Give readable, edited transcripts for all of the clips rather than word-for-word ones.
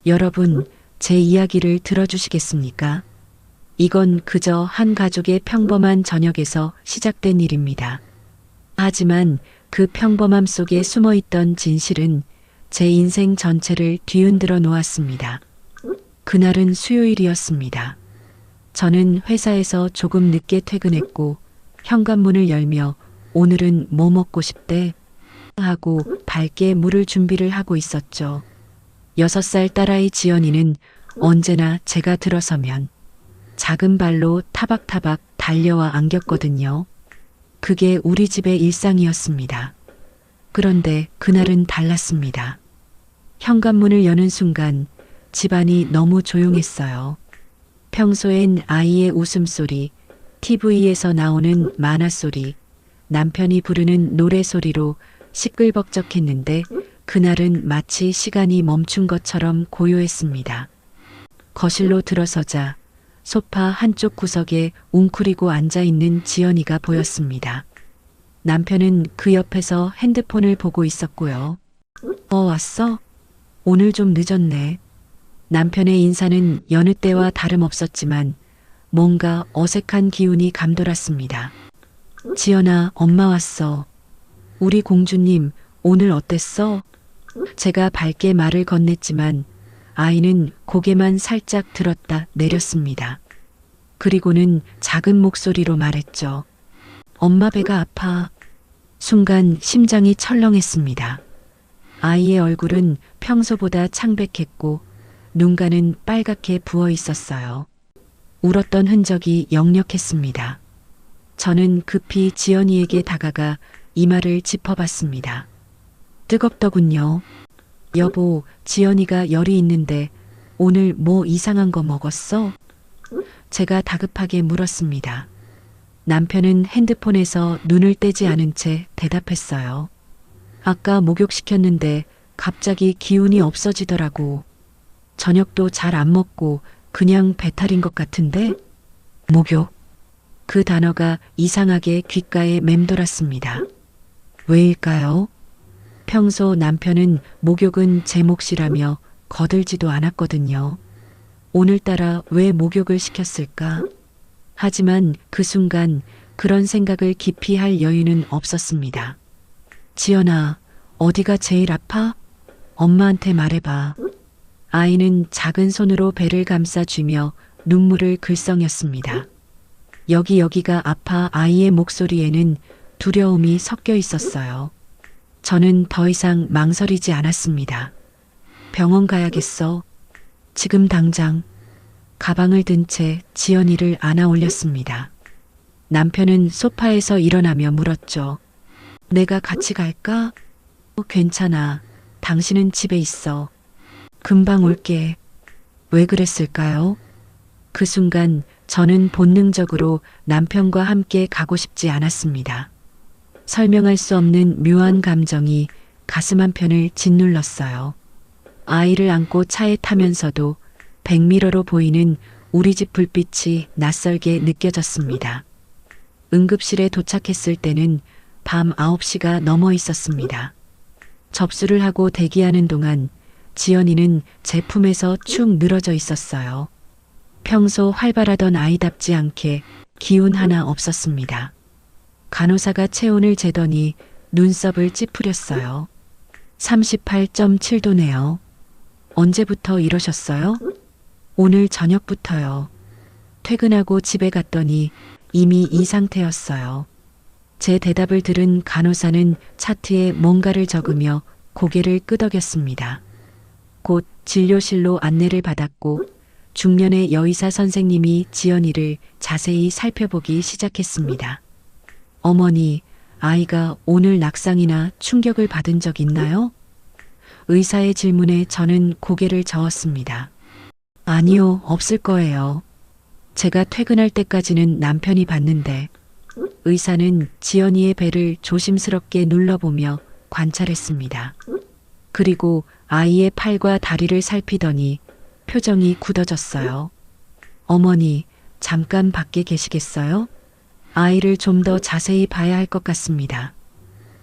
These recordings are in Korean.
여러분, 제 이야기를 들어주시겠습니까? 이건 그저 한 가족의 평범한 저녁에서 시작된 일입니다. 하지만 그 평범함 속에 숨어 있던 진실은 제 인생 전체를 뒤흔들어 놓았습니다. 그날은 수요일이었습니다. 저는 회사에서 조금 늦게 퇴근했고 현관문을 열며 오늘은 뭐 먹고 싶대? 하고 밝게 물을 준비를 하고 있었죠. 6살 딸아이 지연이는 언제나 제가 들어서면 작은 발로 타박타박 달려와 안겼거든요. 그게 우리 집의 일상이었습니다. 그런데 그날은 달랐습니다. 현관문을 여는 순간 집안이 너무 조용했어요. 평소엔 아이의 웃음소리, TV에서 나오는 만화소리, 남편이 부르는 노래소리로 시끌벅적했는데 그날은 마치 시간이 멈춘 것처럼 고요했습니다. 거실로 들어서자 소파 한쪽 구석에 웅크리고 앉아있는 지연이가 보였습니다. 남편은 그 옆에서 핸드폰을 보고 있었고요. 왔어? 오늘 좀 늦었네. 남편의 인사는 여느 때와 다름없었지만 뭔가 어색한 기운이 감돌았습니다. 지연아, 엄마 왔어. 우리 공주님, 오늘 어땠어? 제가 밝게 말을 건넸지만 아이는 고개만 살짝 들었다 내렸습니다. 그리고는 작은 목소리로 말했죠. 엄마 배가 아파. 순간 심장이 철렁했습니다. 아이의 얼굴은 평소보다 창백했고 눈가는 빨갛게 부어 있었어요. 울었던 흔적이 역력했습니다. 저는 급히 지연이에게 다가가 이마를 짚어봤습니다. 뜨겁더군요. 여보, 지연이가 열이 있는데 오늘 뭐 이상한 거 먹었어? 제가 다급하게 물었습니다. 남편은 핸드폰에서 눈을 떼지 않은 채 대답했어요. 아까 목욕시켰는데 갑자기 기운이 없어지더라고. 저녁도 잘 안 먹고 그냥 배탈인 것 같은데? 목욕. 그 단어가 이상하게 귓가에 맴돌았습니다. 왜일까요? 평소 남편은 목욕은 제 몫이라며 거들지도 않았거든요. 오늘따라 왜 목욕을 시켰을까? 하지만 그 순간 그런 생각을 깊이 할 여유는 없었습니다. 지연아, 어디가 제일 아파? 엄마한테 말해봐. 아이는 작은 손으로 배를 감싸쥐며 눈물을 글썽였습니다. 여기가 아파. 아이의 목소리에는 두려움이 섞여 있었어요. 저는 더 이상 망설이지 않았습니다. 병원 가야겠어. 지금 당장. 가방을 든 채 지연이를 안아 올렸습니다. 남편은 소파에서 일어나며 물었죠. 내가 같이 갈까? 괜찮아. 당신은 집에 있어. 금방 올게. 왜 그랬을까요? 그 순간 저는 본능적으로 남편과 함께 가고 싶지 않았습니다. 설명할 수 없는 묘한 감정이 가슴 한편을 짓눌렀어요. 아이를 안고 차에 타면서도 백미러로 보이는 우리 집 불빛이 낯설게 느껴졌습니다. 응급실에 도착했을 때는 밤 9시가 넘어 있었습니다. 접수를 하고 대기하는 동안 지연이는 제 품에서 축 늘어져 있었어요. 평소 활발하던 아이답지 않게 기운 하나 없었습니다. 간호사가 체온을 재더니 눈썹을 찌푸렸어요. 38.7도네요. 언제부터 이러셨어요? 오늘 저녁부터요. 퇴근하고 집에 갔더니 이미 이 상태였어요. 제 대답을 들은 간호사는 차트에 뭔가를 적으며 고개를 끄덕였습니다. 곧 진료실로 안내를 받았고 중년의 여의사 선생님이 지연이를 자세히 살펴보기 시작했습니다. 어머니, 아이가 오늘 낙상이나 충격을 받은 적 있나요? 의사의 질문에 저는 고개를 저었습니다. 아니요, 없을 거예요. 제가 퇴근할 때까지는 남편이 봤는데. 의사는 지연이의 배를 조심스럽게 눌러보며 관찰했습니다. 그리고 아이의 팔과 다리를 살피더니 표정이 굳어졌어요. 어머니, 잠깐 밖에 계시겠어요? 아이를 좀 더 자세히 봐야 할 것 같습니다.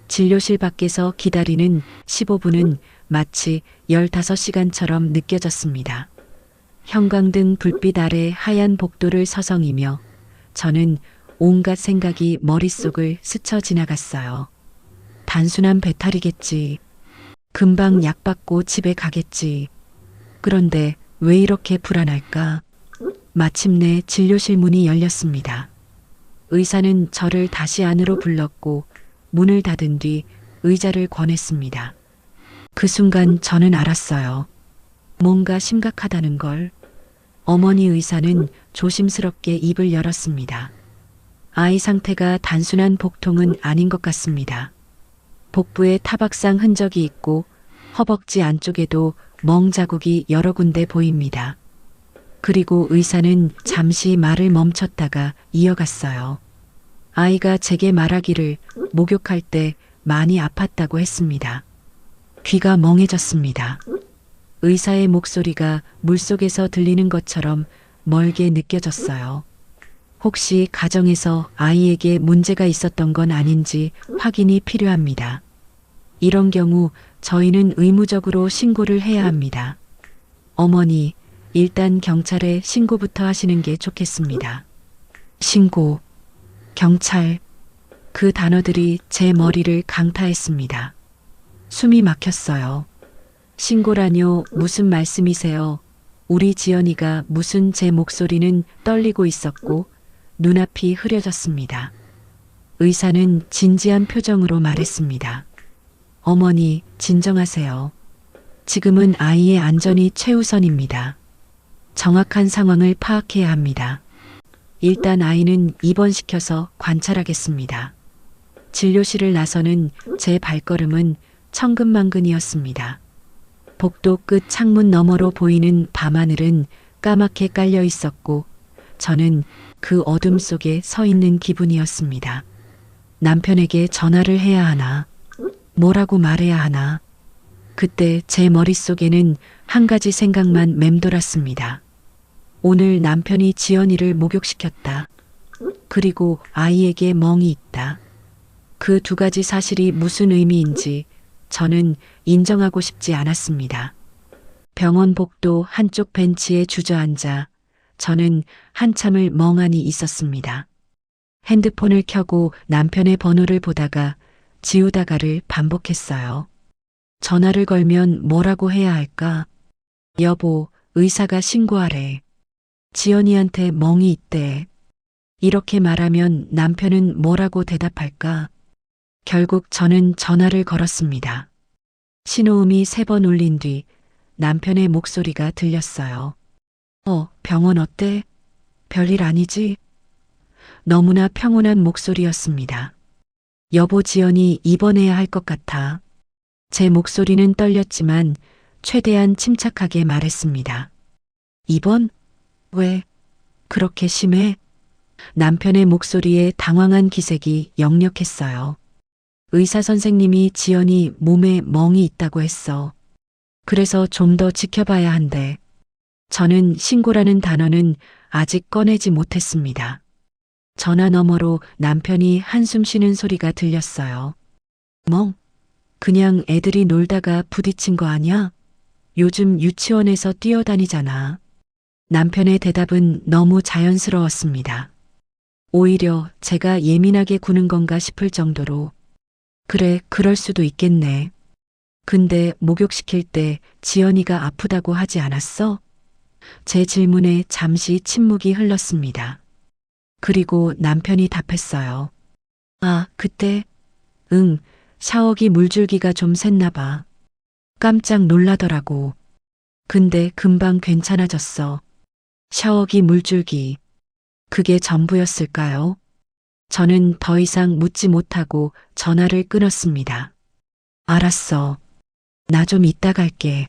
진료실 밖에서 기다리는 15분은 마치 15시간처럼 느껴졌습니다. 형광등 불빛 아래 하얀 복도를 서성이며 저는 온갖 생각이 머릿속을 스쳐 지나갔어요. 단순한 배탈이겠지. 금방 약 받고 집에 가겠지. 그런데 왜 이렇게 불안할까? 마침내 진료실 문이 열렸습니다. 의사는 저를 다시 안으로 불렀고 문을 닫은 뒤 의자를 권했습니다. 그 순간 저는 알았어요. 뭔가 심각하다는 걸. 어머니 의사는 조심스럽게 입을 열었습니다. 아이 상태가 단순한 복통은 아닌 것 같습니다. 복부에 타박상 흔적이 있고 허벅지 안쪽에도 멍 자국이 여러 군데 보입니다. 그리고 의사는 잠시 말을 멈췄다가 이어갔어요. 아이가 제게 말하기를 목욕할 때 많이 아팠다고 했습니다. 귀가 멍해졌습니다. 의사의 목소리가 물속에서 들리는 것처럼 멀게 느껴졌어요. 혹시 가정에서 아이에게 문제가 있었던 건 아닌지 확인이 필요합니다. 이런 경우 저희는 의무적으로 신고를 해야 합니다. 어머니, 일단 경찰에 신고부터 하시는 게 좋겠습니다. 신고, 경찰, 그 단어들이 제 머리를 강타했습니다. 숨이 막혔어요. 신고라뇨, 무슨 말씀이세요? 우리 지연이가 무슨. 제 목소리는 떨리고 있었고 눈앞이 흐려졌습니다. 의사는 진지한 표정으로 말했습니다. 어머니, 진정하세요. 지금은 아이의 안전이 최우선입니다. 정확한 상황을 파악해야 합니다. 일단 아이는 입원시켜서 관찰하겠습니다. 진료실을 나서는 제 발걸음은 천근만근이었습니다. 복도 끝 창문 너머로 보이는 밤하늘은 까맣게 깔려 있었고 저는 그 어둠 속에 서 있는 기분이었습니다. 남편에게 전화를 해야 하나? 뭐라고 말해야 하나? 그때 제 머릿속에는 한 가지 생각만 맴돌았습니다. 오늘 남편이 지연이를 목욕시켰다. 그리고 아이에게 멍이 있다. 그 두 가지 사실이 무슨 의미인지 저는 인정하고 싶지 않았습니다. 병원 복도 한쪽 벤치에 주저앉아 저는 한참을 멍하니 있었습니다. 핸드폰을 켜고 남편의 번호를 보다가 지우다가를 반복했어요. 전화를 걸면 뭐라고 해야 할까? 여보, 의사가 신고하래. 지연이한테 멍이 있대. 이렇게 말하면 남편은 뭐라고 대답할까? 결국 저는 전화를 걸었습니다. 신호음이 3번 울린 뒤 남편의 목소리가 들렸어요. 병원 어때? 별일 아니지? 너무나 평온한 목소리였습니다. 여보, 지연이 입원해야 할 것 같아. 제 목소리는 떨렸지만 최대한 침착하게 말했습니다. 입원? 왜? 그렇게 심해? 남편의 목소리에 당황한 기색이 역력했어요. 의사 선생님이 지연이 몸에 멍이 있다고 했어. 그래서 좀 더 지켜봐야 한대. 저는 신고라는 단어는 아직 꺼내지 못했습니다. 전화 너머로 남편이 한숨 쉬는 소리가 들렸어요. 멍? 그냥 애들이 놀다가 부딪힌 거 아냐? 요즘 유치원에서 뛰어다니잖아. 남편의 대답은 너무 자연스러웠습니다. 오히려 제가 예민하게 구는 건가 싶을 정도로. 그래, 그럴 수도 있겠네. 근데 목욕시킬 때 지연이가 아프다고 하지 않았어? 제 질문에 잠시 침묵이 흘렀습니다. 그리고 남편이 답했어요. 아, 그때? 응, 샤워기 물줄기가 좀 샜나 봐. 깜짝 놀라더라고. 근데 금방 괜찮아졌어. 샤워기 물줄기. 그게 전부였을까요? 저는 더 이상 묻지 못하고 전화를 끊었습니다. 알았어. 나 좀 이따 갈게.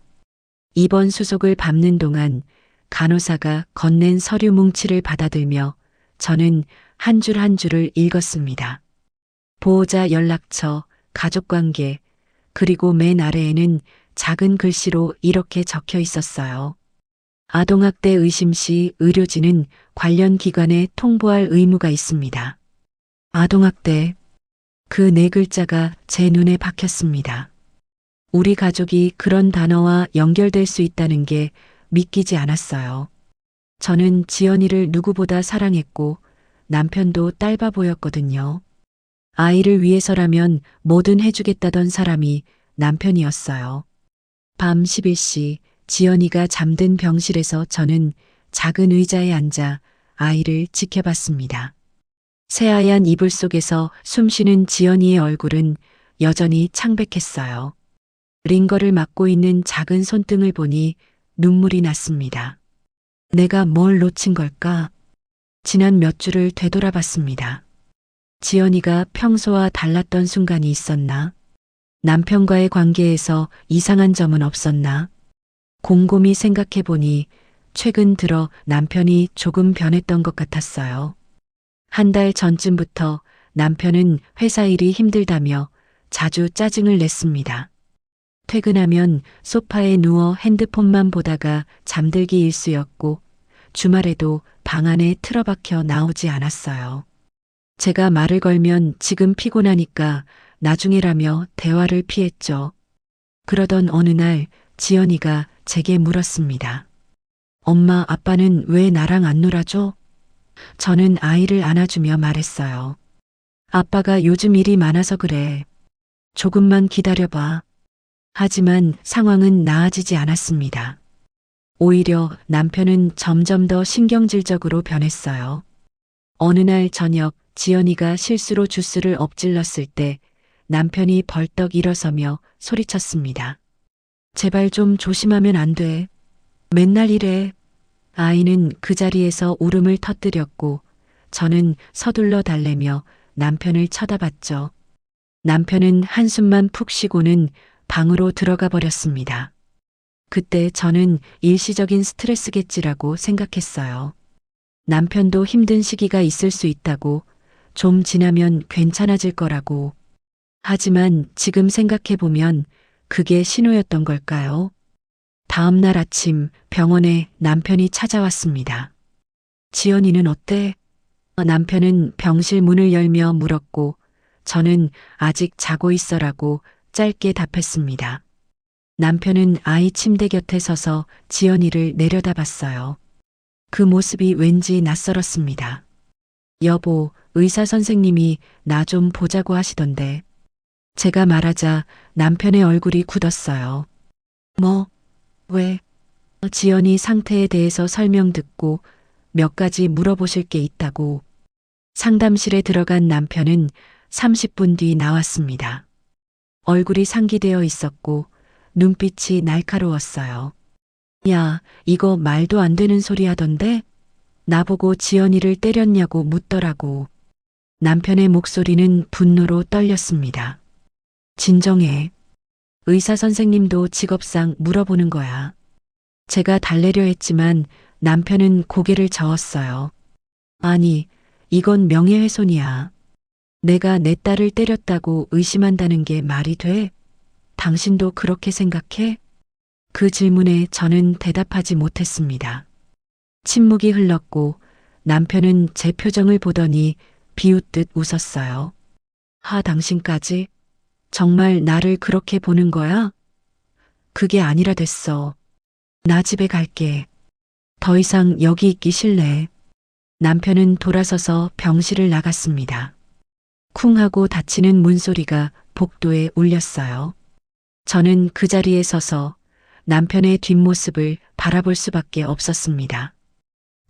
입원 수속을 밟는 동안 간호사가 건넨 서류 뭉치를 받아들며 저는 한 줄 한 줄을 읽었습니다. 보호자 연락처, 가족관계, 그리고 맨 아래에는 작은 글씨로 이렇게 적혀 있었어요. 아동학대 의심 시 의료진은 관련 기관에 통보할 의무가 있습니다. 아동학대, 그 4글자가 제 눈에 박혔습니다. 우리 가족이 그런 단어와 연결될 수 있다는 게 믿기지 않았어요. 저는 지연이를 누구보다 사랑했고 남편도 딸바 보였거든요. 아이를 위해서라면 뭐든 해주겠다던 사람이 남편이었어요. 밤 11시 지연이가 잠든 병실에서 저는 작은 의자에 앉아 아이를 지켜봤습니다. 새하얀 이불 속에서 숨쉬는 지연이의 얼굴은 여전히 창백했어요. 링거를 막고 있는 작은 손등을 보니 눈물이 났습니다. 내가 뭘 놓친 걸까? 지난 몇 주를 되돌아봤습니다. 지연이가 평소와 달랐던 순간이 있었나? 남편과의 관계에서 이상한 점은 없었나? 곰곰이 생각해보니 최근 들어 남편이 조금 변했던 것 같았어요. 한 달 전쯤부터 남편은 회사 일이 힘들다며 자주 짜증을 냈습니다. 퇴근하면 소파에 누워 핸드폰만 보다가 잠들기 일쑤였고 주말에도 방 안에 틀어박혀 나오지 않았어요. 제가 말을 걸면 지금 피곤하니까 나중에라며 대화를 피했죠. 그러던 어느 날 지연이가 제게 물었습니다. 엄마, 아빠는 왜 나랑 안 놀아줘? 저는 아이를 안아주며 말했어요. 아빠가 요즘 일이 많아서 그래. 조금만 기다려봐. 하지만 상황은 나아지지 않았습니다. 오히려 남편은 점점 더 신경질적으로 변했어요. 어느 날 저녁 지연이가 실수로 주스를 엎질렀을 때 남편이 벌떡 일어서며 소리쳤습니다. 제발 좀 조심하면 안 돼. 맨날 이래. 아이는 그 자리에서 울음을 터뜨렸고 저는 서둘러 달래며 남편을 쳐다봤죠. 남편은 한숨만 푹 쉬고는 방으로 들어가 버렸습니다. 그때 저는 일시적인 스트레스겠지라고 생각했어요. 남편도 힘든 시기가 있을 수 있다고, 좀 지나면 괜찮아질 거라고. 하지만 지금 생각해보면 그게 신호였던 걸까요? 다음 날 아침 병원에 남편이 찾아왔습니다. 지연이는 어때? 남편은 병실 문을 열며 물었고 저는 아직 자고 있어라고 짧게 답했습니다. 남편은 아이 침대 곁에 서서 지연이를 내려다봤어요. 그 모습이 왠지 낯설었습니다. 여보, 의사 선생님이 나 좀 보자고 하시던데. 제가 말하자 남편의 얼굴이 굳었어요. 뭐? 왜? 지연이 상태에 대해서 설명 듣고 몇 가지 물어보실 게 있다고. 상담실에 들어간 남편은 30분 뒤 나왔습니다. 얼굴이 상기되어 있었고 눈빛이 날카로웠어요. 야, 이거 말도 안 되는 소리 하던데? 나보고 지연이를 때렸냐고 묻더라고. 남편의 목소리는 분노로 떨렸습니다. 진정해. 의사 선생님도 직업상 물어보는 거야. 제가 달래려 했지만 남편은 고개를 저었어요. 아니, 이건 명예훼손이야. 내가 내 딸을 때렸다고 의심한다는 게 말이 돼? 당신도 그렇게 생각해? 그 질문에 저는 대답하지 못했습니다. 침묵이 흘렀고 남편은 제 표정을 보더니 비웃듯 웃었어요. 당신까지? 정말 나를 그렇게 보는 거야? 그게 아니라 됐어. 나 집에 갈게. 더 이상 여기 있기 싫네. 남편은 돌아서서 병실을 나갔습니다. 쿵 하고 닫히는 문소리가 복도에 울렸어요. 저는 그 자리에 서서 남편의 뒷모습을 바라볼 수밖에 없었습니다.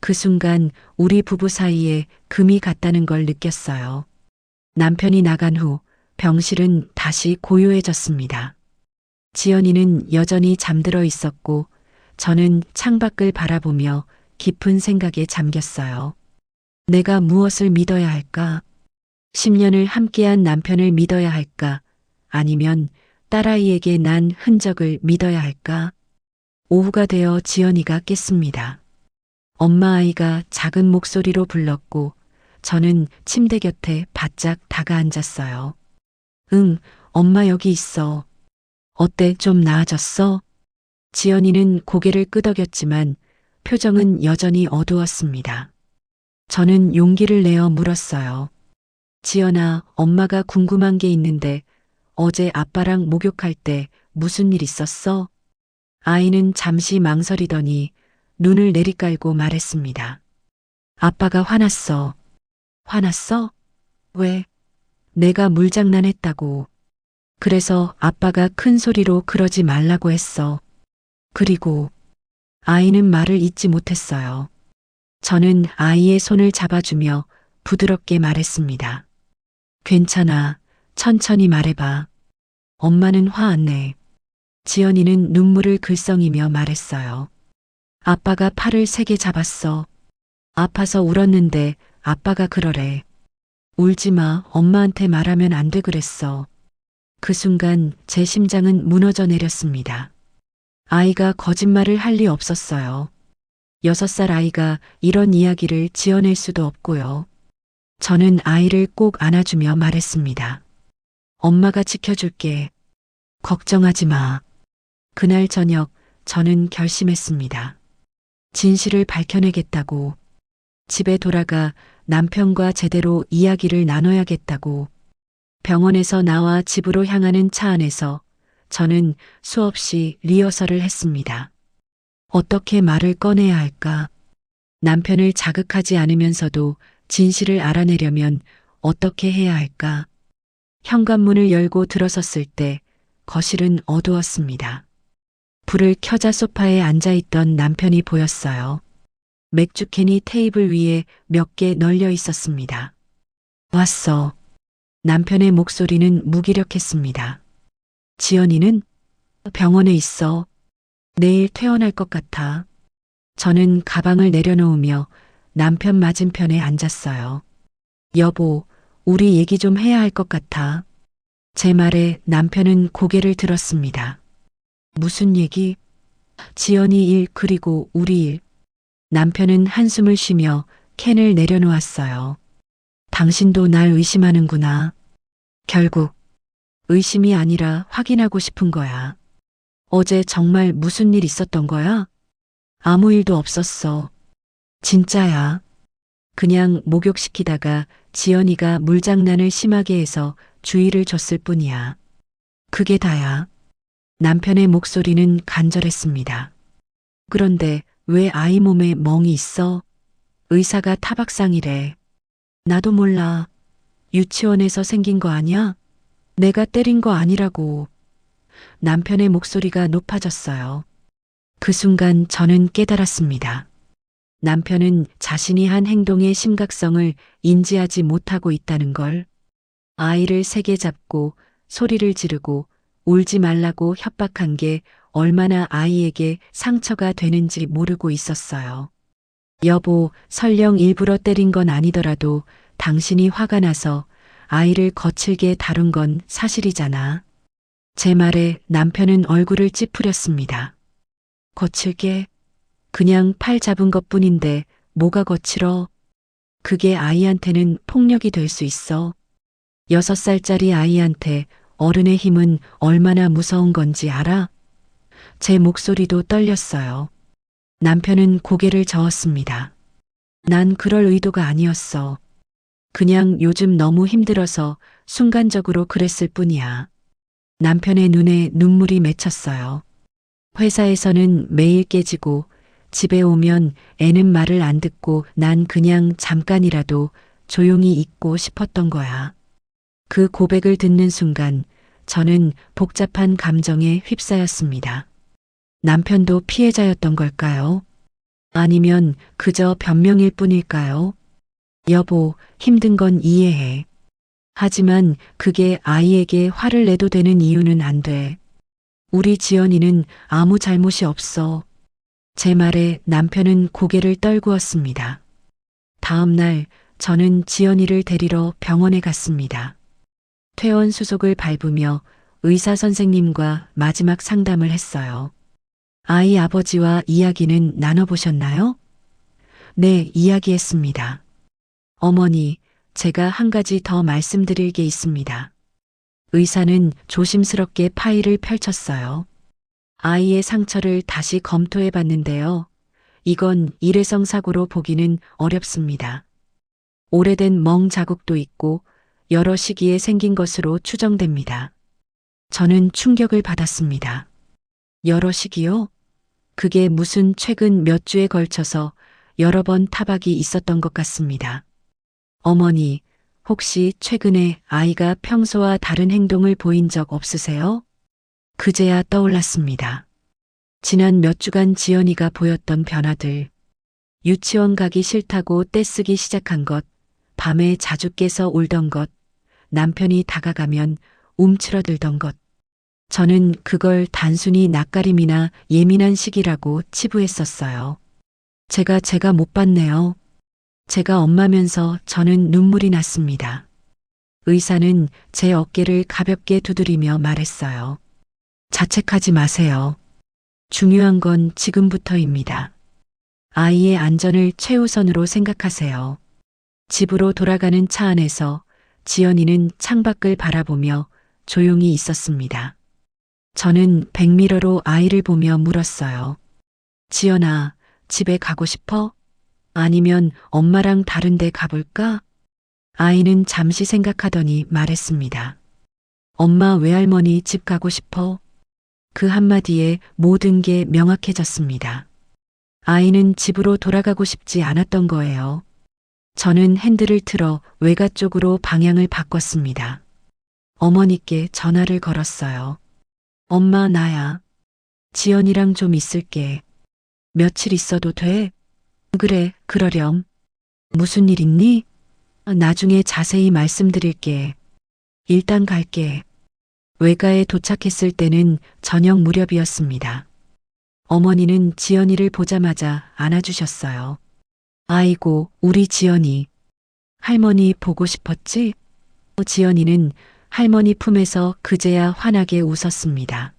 그 순간 우리 부부 사이에 금이 갔다는 걸 느꼈어요. 남편이 나간 후 병실은 다시 고요해졌습니다. 지연이는 여전히 잠들어 있었고 저는 창밖을 바라보며 깊은 생각에 잠겼어요. 내가 무엇을 믿어야 할까? 10년을 함께한 남편을 믿어야 할까? 아니면 딸아이에게 난 흔적을 믿어야 할까? 오후가 되어 지연이가 깼습니다. 엄마 아이가 작은 목소리로 불렀고 저는 침대 곁에 바짝 다가앉았어요. 응, 엄마 여기 있어. 어때, 좀 나아졌어? 지연이는 고개를 끄덕였지만 표정은 여전히 어두웠습니다. 저는 용기를 내어 물었어요. 지연아, 엄마가 궁금한 게 있는데 어제 아빠랑 목욕할 때 무슨 일 있었어? 아이는 잠시 망설이더니 눈을 내리깔고 말했습니다. 아빠가 화났어. 화났어? 왜? 내가 물장난했다고. 그래서 아빠가 큰 소리로 그러지 말라고 했어. 그리고 아이는 말을 잇지 못했어요. 저는 아이의 손을 잡아주며 부드럽게 말했습니다. 괜찮아. 천천히 말해봐. 엄마는 화 안 내. 지연이는 눈물을 글썽이며 말했어요. 아빠가 팔을 세게 잡았어. 아파서 울었는데 아빠가 그러래. 울지 마. 엄마한테 말하면 안 돼 그랬어. 그 순간 제 심장은 무너져 내렸습니다. 아이가 거짓말을 할 리 없었어요. 6살 아이가 이런 이야기를 지어낼 수도 없고요. 저는 아이를 꼭 안아주며 말했습니다. 엄마가 지켜줄게. 걱정하지 마. 그날 저녁 저는 결심했습니다. 진실을 밝혀내겠다고. 집에 돌아가 남편과 제대로 이야기를 나눠야겠다고. 병원에서 나와 집으로 향하는 차 안에서 저는 수없이 리허설을 했습니다. 어떻게 말을 꺼내야 할까? 남편을 자극하지 않으면서도 진실을 알아내려면 어떻게 해야 할까? 현관문을 열고 들어섰을 때 거실은 어두웠습니다. 불을 켜자 소파에 앉아있던 남편이 보였어요. 맥주캔이 테이블 위에 몇 개 널려 있었습니다. 왔어. 남편의 목소리는 무기력했습니다. 지연이는 병원에 있어. 내일 퇴원할 것 같아. 저는 가방을 내려놓으며 남편 맞은편에 앉았어요. 여보, 우리 얘기 좀 해야 할 것 같아. 제 말에 남편은 고개를 들었습니다. 무슨 얘기? 지연이 일 그리고 우리 일. 남편은 한숨을 쉬며 캔을 내려놓았어요. 당신도 날 의심하는구나. 결국 의심이 아니라 확인하고 싶은 거야. 어제 정말 무슨 일 있었던 거야? 아무 일도 없었어. 진짜야. 그냥 목욕시키다가 지연이가 물장난을 심하게 해서 주의를 줬을 뿐이야. 그게 다야. 남편의 목소리는 간절했습니다. 그런데 왜 아이 몸에 멍이 있어? 의사가 타박상이래. 나도 몰라. 유치원에서 생긴 거 아니야? 내가 때린 거 아니라고. 남편의 목소리가 높아졌어요. 그 순간 저는 깨달았습니다. 남편은 자신이 한 행동의 심각성을 인지하지 못하고 있다는 걸. 아이를 세게 잡고 소리를 지르고 울지 말라고 협박한 게 얼마나 아이에게 상처가 되는지 모르고 있었어요. 여보, 설령 일부러 때린 건 아니더라도 당신이 화가 나서 아이를 거칠게 다룬 건 사실이잖아. 제 말에 남편은 얼굴을 찌푸렸습니다. 거칠게? 그냥 팔 잡은 것뿐인데 뭐가 거칠어? 그게 아이한테는 폭력이 될 수 있어. 6살짜리 아이한테 어른의 힘은 얼마나 무서운 건지 알아? 제 목소리도 떨렸어요. 남편은 고개를 저었습니다. 난 그럴 의도가 아니었어. 그냥 요즘 너무 힘들어서 순간적으로 그랬을 뿐이야. 남편의 눈에 눈물이 맺혔어요. 회사에서는 매일 깨지고 집에 오면 애는 말을 안 듣고 난 그냥 잠깐이라도 조용히 있고 싶었던 거야. 그 고백을 듣는 순간 저는 복잡한 감정에 휩싸였습니다. 남편도 피해자였던 걸까요? 아니면 그저 변명일 뿐일까요? 여보, 힘든 건 이해해. 하지만 그게 아이에게 화를 내도 되는 이유는 안 돼. 우리 지연이는 아무 잘못이 없어. 제 말에 남편은 고개를 떨구었습니다. 다음 날 저는 지연이를 데리러 병원에 갔습니다. 퇴원 수속을 밟으며 의사 선생님과 마지막 상담을 했어요. 아이 아버지와 이야기는 나눠보셨나요? 네, 이야기했습니다. 어머니, 제가 한 가지 더 말씀드릴 게 있습니다. 의사는 조심스럽게 파일을 펼쳤어요. 아이의 상처를 다시 검토해 봤는데요. 이건 일회성 사고로 보기는 어렵습니다. 오래된 멍 자국도 있고 여러 시기에 생긴 것으로 추정됩니다. 저는 충격을 받았습니다. 여러시기요? 그게 무슨 최근 몇 주에 걸쳐서 여러 번 타박이 있었던 것 같습니다. 어머니, 혹시 최근에 아이가 평소와 다른 행동을 보인 적 없으세요? 그제야 떠올랐습니다. 지난 몇 주간 지연이가 보였던 변화들, 유치원 가기 싫다고 떼쓰기 시작한 것, 밤에 자주 깨서 울던 것, 남편이 다가가면 움츠러들던 것. 저는 그걸 단순히 낯가림이나 예민한 시기라고 치부했었어요. 제가 못 봤네요. 제가 엄마면서 저는 눈물이 났습니다. 의사는 제 어깨를 가볍게 두드리며 말했어요. 자책하지 마세요. 중요한 건 지금부터입니다. 아이의 안전을 최우선으로 생각하세요. 집으로 돌아가는 차 안에서 지연이는 창밖을 바라보며 조용히 있었습니다. 저는 백미러로 아이를 보며 물었어요. 지연아, 집에 가고 싶어? 아니면 엄마랑 다른 데 가볼까? 아이는 잠시 생각하더니 말했습니다. 엄마 외할머니 집 가고 싶어? 그 한마디에 모든 게 명확해졌습니다. 아이는 집으로 돌아가고 싶지 않았던 거예요. 저는 핸들을 틀어 외가 쪽으로 방향을 바꿨습니다. 어머니께 전화를 걸었어요. 엄마, 나야. 지연이랑 좀 있을게. 며칠 있어도 돼? 그래, 그러렴. 무슨 일 있니? 나중에 자세히 말씀드릴게. 일단 갈게. 외가에 도착했을 때는 저녁 무렵이었습니다. 어머니는 지연이를 보자마자 안아주셨어요. 아이고, 우리 지연이. 할머니 보고 싶었지? 지연이는 할머니 품에서 그제야 환하게 웃었습니다.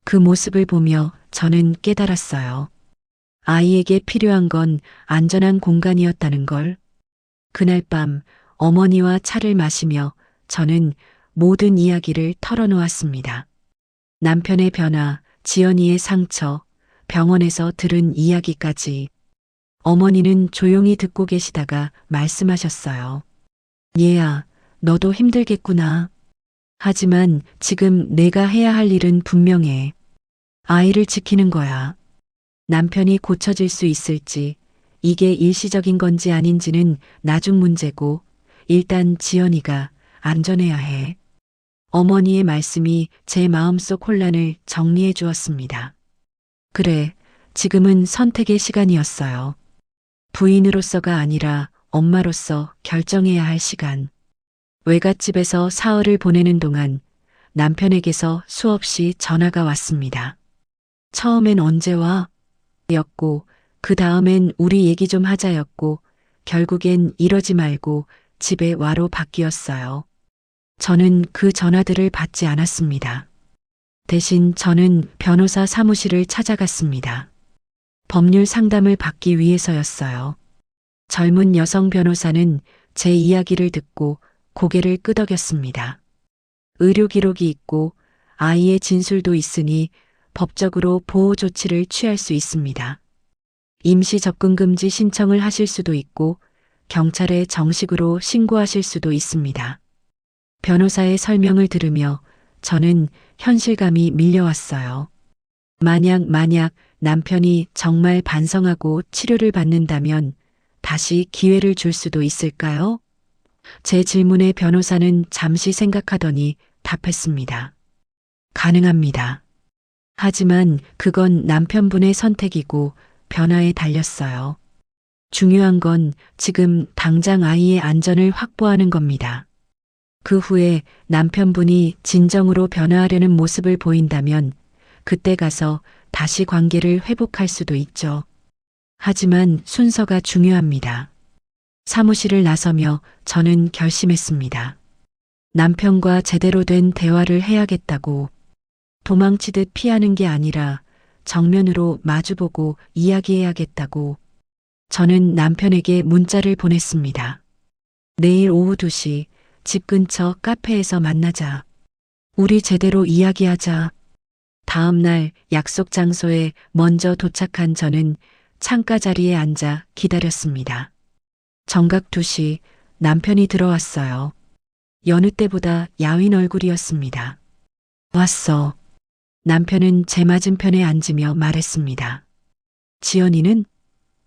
그 모습을 보며 저는 깨달았어요. 아이에게 필요한 건 안전한 공간이었다는 걸. 그날 밤 어머니와 차를 마시며 저는 모든 이야기를 털어놓았습니다. 남편의 변화, 지연이의 상처, 병원에서 들은 이야기까지. 어머니는 조용히 듣고 계시다가 말씀하셨어요. 얘야, 너도 힘들겠구나. 하지만 지금 내가 해야 할 일은 분명해. 아이를 지키는 거야. 남편이 고쳐질 수 있을지, 이게 일시적인 건지 아닌지는 나중 문제고, 일단 지연이가 안전해야 해. 어머니의 말씀이 제 마음속 혼란을 정리해 주었습니다. 그래, 지금은 선택의 시간이었어요. 부인으로서가 아니라 엄마로서 결정해야 할 시간. 외갓집에서 사흘을 보내는 동안 남편에게서 수없이 전화가 왔습니다. 처음엔 언제 와? 였고, 그 다음엔 우리 얘기 좀 하자였고, 결국엔 이러지 말고 집에 와로 바뀌었어요. 저는 그 전화들을 받지 않았습니다. 대신 저는 변호사 사무실을 찾아갔습니다. 법률 상담을 받기 위해서였어요. 젊은 여성 변호사는 제 이야기를 듣고 고개를 끄덕였습니다. 의료 기록이 있고 아이의 진술도 있으니 법적으로 보호 조치를 취할 수 있습니다. 임시 접근 금지 신청을 하실 수도 있고 경찰에 정식으로 신고하실 수도 있습니다. 변호사의 설명을 들으며 저는 현실감이 밀려왔어요. 만약 남편이 정말 반성하고 치료를 받는다면 다시 기회를 줄 수도 있을까요? 제 질문에 변호사는 잠시 생각하더니 답했습니다. 가능합니다. 하지만 그건 남편분의 선택이고 변화에 달렸어요. 중요한 건 지금 당장 아이의 안전을 확보하는 겁니다. 그 후에 남편분이 진정으로 변화하려는 모습을 보인다면 그때 가서 다시 관계를 회복할 수도 있죠. 하지만 순서가 중요합니다. 사무실을 나서며 저는 결심했습니다. 남편과 제대로 된 대화를 해야겠다고. 도망치듯 피하는 게 아니라 정면으로 마주보고 이야기해야겠다고. 저는 남편에게 문자를 보냈습니다. 내일 오후 2시 집 근처 카페에서 만나자. 우리 제대로 이야기하자. 다음 날 약속 장소에 먼저 도착한 저는 창가 자리에 앉아 기다렸습니다. 정각 2시 남편이 들어왔어요. 여느 때보다 야윈 얼굴이었습니다. 왔어. 남편은 제 맞은편에 앉으며 말했습니다. 지연이는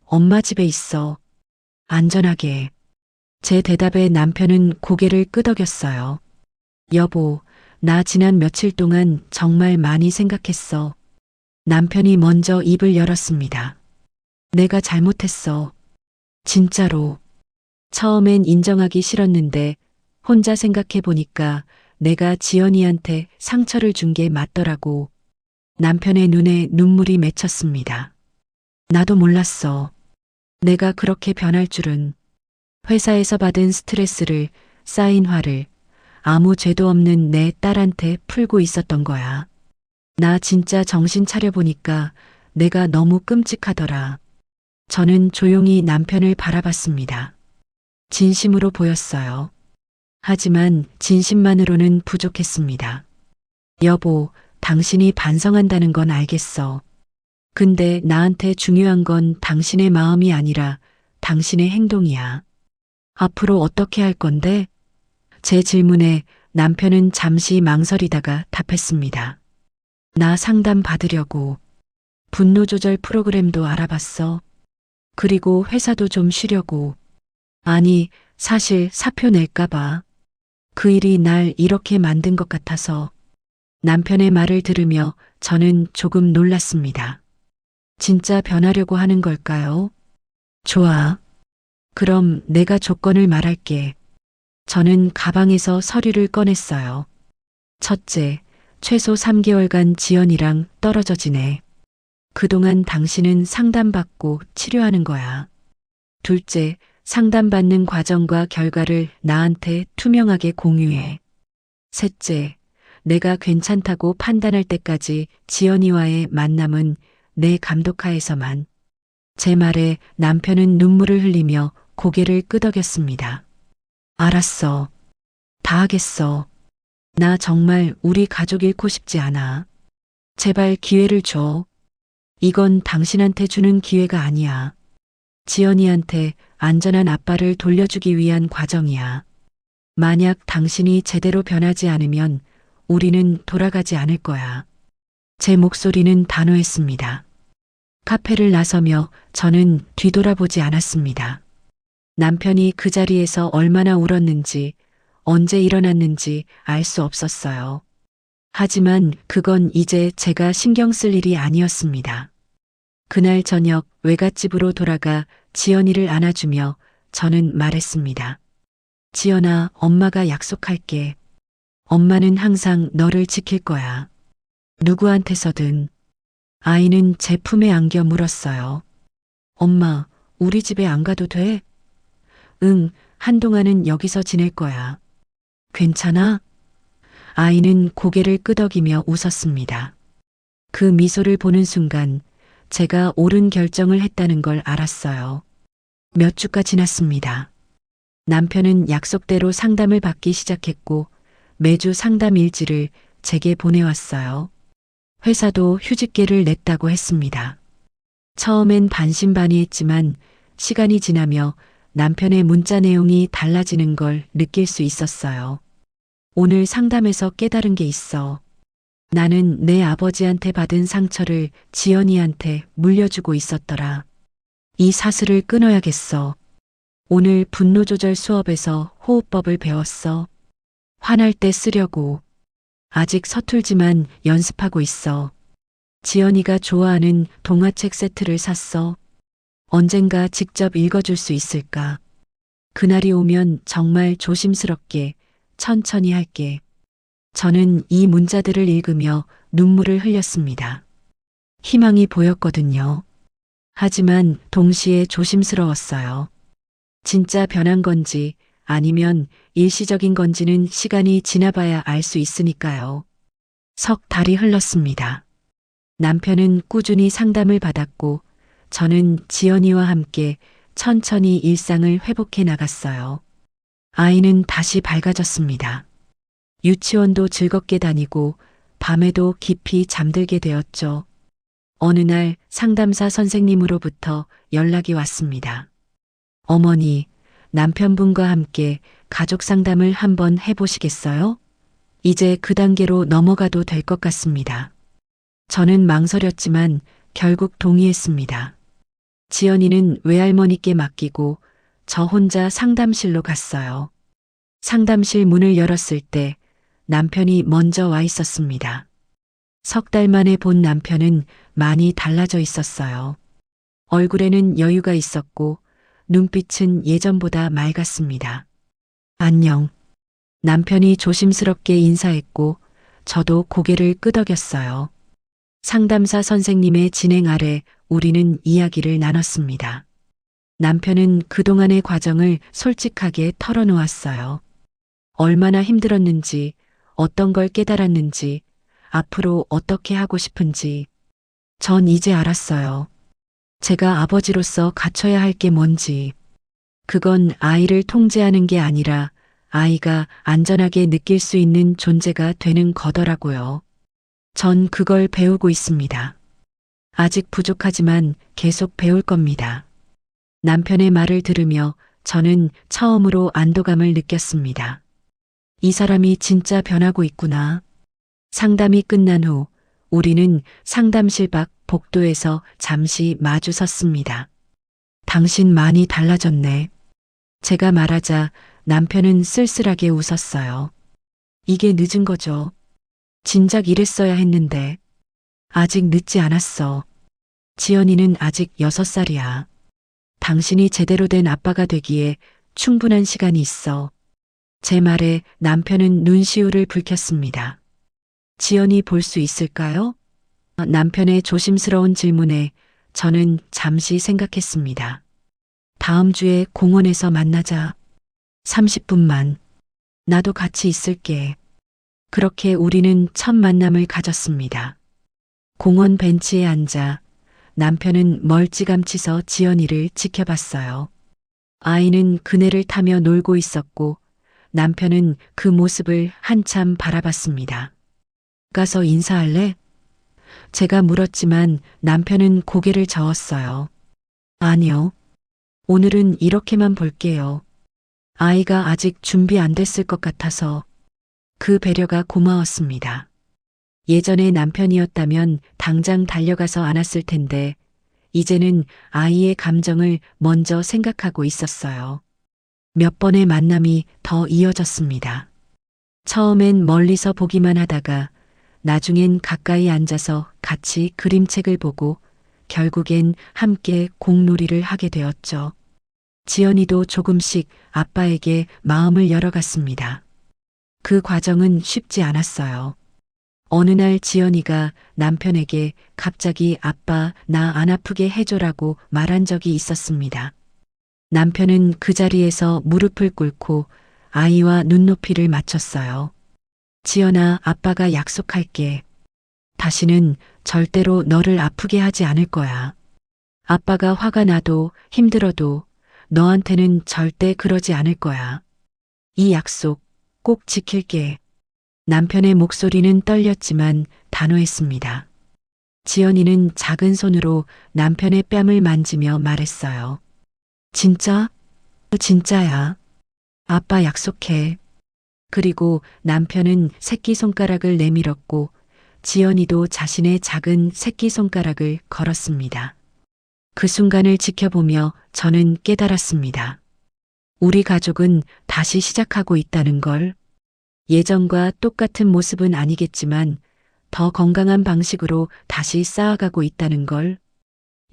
엄마 집에 있어. 안전하게. 제 대답에 남편은 고개를 끄덕였어요. 여보, 나 지난 며칠 동안 정말 많이 생각했어. 남편이 먼저 입을 열었습니다. 내가 잘못했어. 진짜로. 처음엔 인정하기 싫었는데 혼자 생각해 보니까 내가 지연이한테 상처를 준 게 맞더라고. 남편의 눈에 눈물이 맺혔습니다. 나도 몰랐어. 내가 그렇게 변할 줄은. 회사에서 받은 스트레스를, 쌓인 화를 아무 죄도 없는 내 딸한테 풀고 있었던 거야. 나 진짜 정신 차려보니까 내가 너무 끔찍하더라. 저는 조용히 남편을 바라봤습니다. 진심으로 보였어요. 하지만 진심만으로는 부족했습니다. 여보, 당신이 반성한다는 건 알겠어. 근데 나한테 중요한 건 당신의 마음이 아니라 당신의 행동이야. 앞으로 어떻게 할 건데? 제 질문에 남편은 잠시 망설이다가 답했습니다. 나 상담 받으려고. 분노 조절 프로그램도 알아봤어. 그리고 회사도 좀 쉬려고. 아니, 사실 사표 낼까봐. 그 일이 날 이렇게 만든 것 같아서. 남편의 말을 들으며 저는 조금 놀랐습니다. 진짜 변하려고 하는 걸까요? 좋아. 그럼 내가 조건을 말할게. 저는 가방에서 서류를 꺼냈어요. 첫째, 최소 3개월간 지연이랑 떨어져 지내. 그동안 당신은 상담받고 치료하는 거야. 둘째, 상담받는 과정과 결과를 나한테 투명하게 공유해. 셋째, 내가 괜찮다고 판단할 때까지 지연이와의 만남은 내 감독하에서만. 제 말에 남편은 눈물을 흘리며 고개를 끄덕였습니다. 알았어. 다 하겠어. 나 정말 우리 가족 잃고 싶지 않아. 제발 기회를 줘. 이건 당신한테 주는 기회가 아니야. 지연이한테 안전한 아빠를 돌려주기 위한 과정이야. 만약 당신이 제대로 변하지 않으면 우리는 돌아가지 않을 거야. 제 목소리는 단호했습니다. 카페를 나서며 저는 뒤돌아보지 않았습니다. 남편이 그 자리에서 얼마나 울었는지, 언제 일어났는지 알 수 없었어요. 하지만 그건 이제 제가 신경 쓸 일이 아니었습니다. 그날 저녁 외갓집으로 돌아가 지연이를 안아주며 저는 말했습니다. 지연아, 엄마가 약속할게. 엄마는 항상 너를 지킬 거야. 누구한테서든. 아이는 제 품에 안겨 물었어요. 엄마, 우리 집에 안 가도 돼? 응, 한동안은 여기서 지낼 거야. 괜찮아? 아이는 고개를 끄덕이며 웃었습니다. 그 미소를 보는 순간 제가 옳은 결정을 했다는 걸 알았어요. 몇 주가 지났습니다. 남편은 약속대로 상담을 받기 시작했고 매주 상담 일지를 제게 보내왔어요. 회사도 휴직계를 냈다고 했습니다. 처음엔 반신반의했지만 시간이 지나며 남편의 문자 내용이 달라지는 걸 느낄 수 있었어요. 오늘 상담에서 깨달은 게 있어. 나는 내 아버지한테 받은 상처를 지연이한테 물려주고 있었더라. 이 사슬을 끊어야겠어. 오늘 분노 조절 수업에서 호흡법을 배웠어. 화날 때 쓰려고. 아직 서툴지만 연습하고 있어. 지연이가 좋아하는 동화책 세트를 샀어. 언젠가 직접 읽어줄 수 있을까? 그날이 오면 정말 조심스럽게 천천히 할게. 저는 이 문자들을 읽으며 눈물을 흘렸습니다. 희망이 보였거든요. 하지만 동시에 조심스러웠어요. 진짜 변한 건지 아니면 일시적인 건지는 시간이 지나봐야 알 수 있으니까요. 석 달이 흘렀습니다. 남편은 꾸준히 상담을 받았고 저는 지연이와 함께 천천히 일상을 회복해 나갔어요. 아이는 다시 밝아졌습니다. 유치원도 즐겁게 다니고 밤에도 깊이 잠들게 되었죠. 어느 날 상담사 선생님으로부터 연락이 왔습니다. 어머니, 남편분과 함께 가족 상담을 한번 해보시겠어요? 이제 그 단계로 넘어가도 될 것 같습니다. 저는 망설였지만 결국 동의했습니다. 지연이는 외할머니께 맡기고 저 혼자 상담실로 갔어요. 상담실 문을 열었을 때 남편이 먼저 와 있었습니다. 석 달 만에 본 남편은 많이 달라져 있었어요. 얼굴에는 여유가 있었고 눈빛은 예전보다 맑았습니다. 안녕. 남편이 조심스럽게 인사했고 저도 고개를 끄덕였어요. 상담사 선생님의 진행 아래 우리는 이야기를 나눴습니다. 남편은 그동안의 과정을 솔직하게 털어놓았어요. 얼마나 힘들었는지, 어떤 걸 깨달았는지, 앞으로 어떻게 하고 싶은지. 전 이제 알았어요. 제가 아버지로서 갖춰야 할 게 뭔지. 그건 아이를 통제하는 게 아니라 아이가 안전하게 느낄 수 있는 존재가 되는 거더라고요. 전 그걸 배우고 있습니다. 아직 부족하지만 계속 배울 겁니다. 남편의 말을 들으며 저는 처음으로 안도감을 느꼈습니다. 이 사람이 진짜 변하고 있구나. 상담이 끝난 후 우리는 상담실 밖 복도에서 잠시 마주 섰습니다. 당신 많이 달라졌네. 제가 말하자 남편은 쓸쓸하게 웃었어요. 이게 늦은 거죠. 진작 이랬어야 했는데. 아직 늦지 않았어. 지연이는 아직 6살이야. 당신이 제대로 된 아빠가 되기에 충분한 시간이 있어. 제 말에 남편은 눈시울을 붉혔습니다. 지연이 볼 수 있을까요? 남편의 조심스러운 질문에 저는 잠시 생각했습니다. 다음 주에 공원에서 만나자. 30분만. 나도 같이 있을게. 그렇게 우리는 첫 만남을 가졌습니다. 공원 벤치에 앉아 남편은 멀찌감치 서 지연이를 지켜봤어요. 아이는 그네를 타며 놀고 있었고 남편은 그 모습을 한참 바라봤습니다. 가서 인사할래? 제가 물었지만 남편은 고개를 저었어요. 아니요. 오늘은 이렇게만 볼게요. 아이가 아직 준비 안 됐을 것 같아서. 그 배려가 고마웠습니다. 예전에 남편이었다면 당장 달려가서 안았을 텐데 이제는 아이의 감정을 먼저 생각하고 있었어요. 몇 번의 만남이 더 이어졌습니다. 처음엔 멀리서 보기만 하다가 나중엔 가까이 앉아서 같이 그림책을 보고 결국엔 함께 공놀이를 하게 되었죠. 지연이도 조금씩 아빠에게 마음을 열어갔습니다. 그 과정은 쉽지 않았어요. 어느 날 지연이가 남편에게 갑자기 아빠 나 안 아프게 해줘라고 말한 적이 있었습니다. 남편은 그 자리에서 무릎을 꿇고 아이와 눈높이를 맞췄어요. 지연아, 아빠가 약속할게. 다시는 절대로 너를 아프게 하지 않을 거야. 아빠가 화가 나도 힘들어도 너한테는 절대 그러지 않을 거야. 이 약속 꼭 지킬게. 남편의 목소리는 떨렸지만 단호했습니다. 지연이는 작은 손으로 남편의 뺨을 만지며 말했어요. 진짜? 진짜야. 아빠 약속해. 그리고 남편은 새끼손가락을 내밀었고 지연이도 자신의 작은 새끼손가락을 걸었습니다. 그 순간을 지켜보며 저는 깨달았습니다. 우리 가족은 다시 시작하고 있다는 걸. 예전과 똑같은 모습은 아니겠지만 더 건강한 방식으로 다시 쌓아가고 있다는 걸.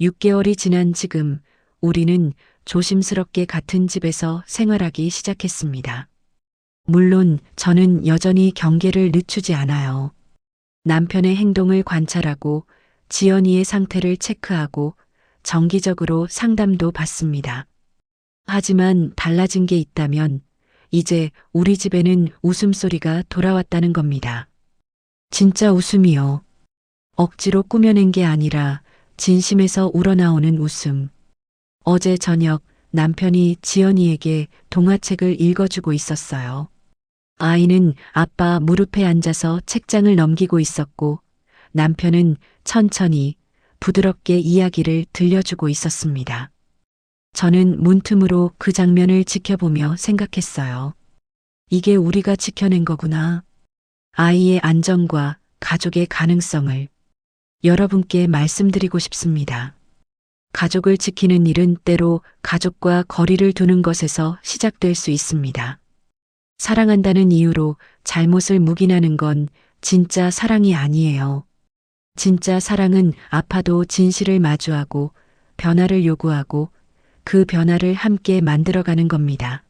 6개월이 지난 지금 우리는 조심스럽게 같은 집에서 생활하기 시작했습니다. 물론 저는 여전히 경계를 늦추지 않아요. 남편의 행동을 관찰하고 지연이의 상태를 체크하고 정기적으로 상담도 받습니다. 하지만 달라진 게 있다면 이제 우리 집에는 웃음소리가 돌아왔다는 겁니다. 진짜 웃음이요. 억지로 꾸며낸 게 아니라 진심에서 우러나오는 웃음. 어제 저녁 남편이 지연이에게 동화책을 읽어주고 있었어요. 아이는 아빠 무릎에 앉아서 책장을 넘기고 있었고 남편은 천천히 부드럽게 이야기를 들려주고 있었습니다. 저는 문틈으로 그 장면을 지켜보며 생각했어요. 이게 우리가 지켜낸 거구나. 아이의 안전과 가족의 가능성을 여러분께 말씀드리고 싶습니다. 가족을 지키는 일은 때로 가족과 거리를 두는 것에서 시작될 수 있습니다. 사랑한다는 이유로 잘못을 묵인하는 건 진짜 사랑이 아니에요. 진짜 사랑은 아파도 진실을 마주하고 변화를 요구하고 그 변화를 함께 만들어가는 겁니다.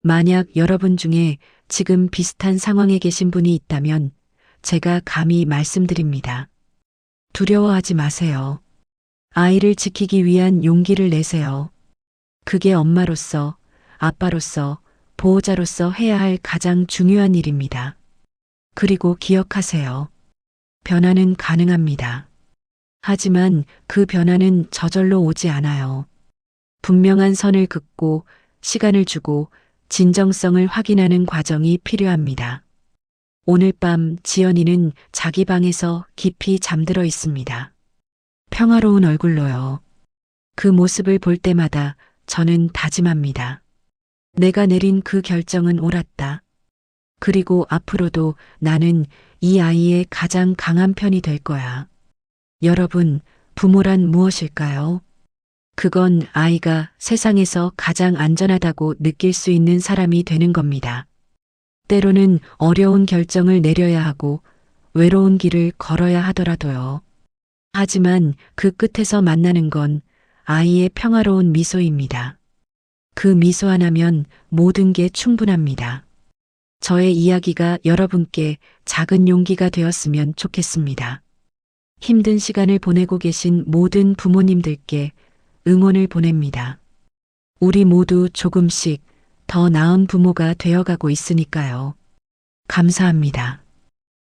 만약 여러분 중에 지금 비슷한 상황에 계신 분이 있다면 제가 감히 말씀드립니다. 두려워하지 마세요. 아이를 지키기 위한 용기를 내세요. 그게 엄마로서, 아빠로서, 보호자로서 해야 할 가장 중요한 일입니다. 그리고 기억하세요. 변화는 가능합니다. 하지만 그 변화는 저절로 오지 않아요. 분명한 선을 긋고 시간을 주고 진정성을 확인하는 과정이 필요합니다. 오늘 밤 지연이는 자기 방에서 깊이 잠들어 있습니다. 평화로운 얼굴로요. 그 모습을 볼 때마다 저는 다짐합니다. 내가 내린 그 결정은 옳았다. 그리고 앞으로도 나는 이 아이의 가장 강한 편이 될 거야. 여러분, 부모란 무엇일까요? 그건 아이가 세상에서 가장 안전하다고 느낄 수 있는 사람이 되는 겁니다. 때로는 어려운 결정을 내려야 하고 외로운 길을 걸어야 하더라도요. 하지만 그 끝에서 만나는 건 아이의 평화로운 미소입니다. 그 미소 하나면 모든 게 충분합니다. 저의 이야기가 여러분께 작은 용기가 되었으면 좋겠습니다. 힘든 시간을 보내고 계신 모든 부모님들께 응원을 보냅니다. 우리 모두 조금씩 더 나은 부모가 되어가고 있으니까요. 감사합니다.